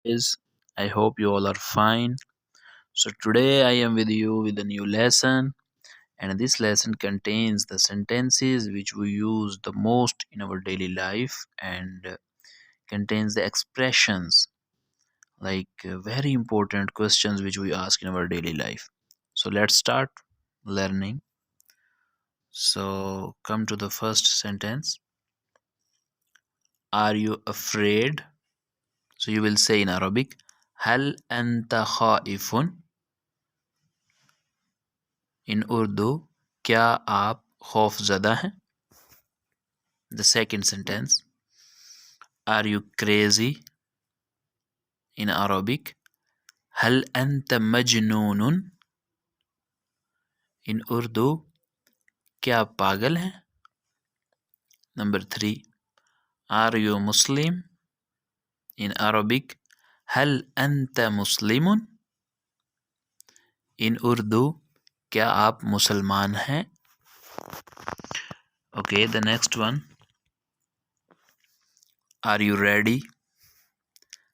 guys. I hope you all are fine. So today I am with you with a new lesson, and this lesson contains the sentences which we use the most in our daily life and contains the expressions like very important questions which we ask in our daily life. So let's start learning. So come to the first sentence. Are you afraid? So you will say in Arabic, هل أنت خائف? In Urdu, क्या आप खौफज़दा हैं? The second sentence, are you crazy? In Arabic, هل أنت مجنون? In Urdu, क्या आप पागल हैं? Number 3, are you Muslim? In Arabic, هل أنت مسلم? In Urdu, क्या आप मुसलमान हैं? Okay, the next one, are you ready?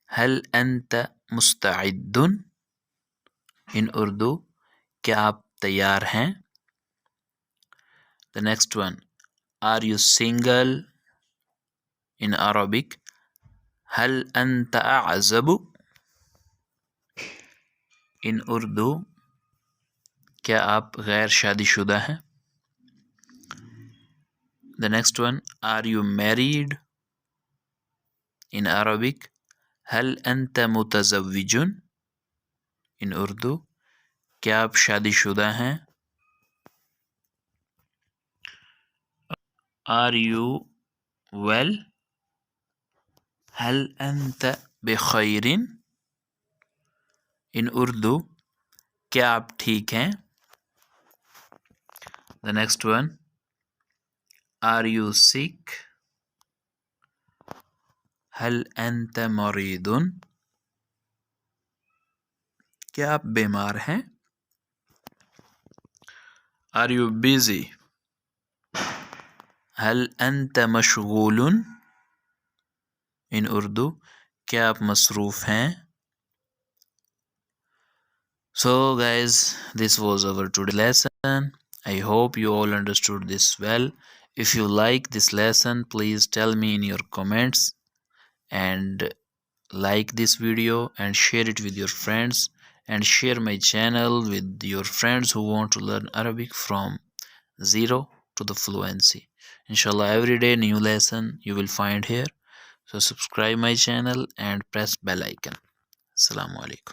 هل أنت مستعد? In Urdu, क्या आप तैयार हैं? The next one, are you single? In Arabic, هل أنت أعزب? In Urdu, क्या आप गैर शादीशुदा हैं? The next one, are you married? In Arabic, هل أنت متزوج? In Urdu, क्या आप शादीशुदा हैं? Are you well? هل أنت بخير? In Urdu, क्या आप ठीक हैं? The next one, are you sick? هل أنت مريض? क्या आप बीमार हैं? Are you busy? هل أنت مشغول? In Urdu, क्या आप मसरूफ़ हैं? So guys, this was our today's lesson. I hope you all understood this well. If you like this lesson, please tell me in your comments and like this video and share it with your friends, and share my channel with your friends who want to learn Arabic from zero to the fluency. Inshallah, every day new lesson you will find here. So subscribe my channel and press bell icon. Assalamu alaikum.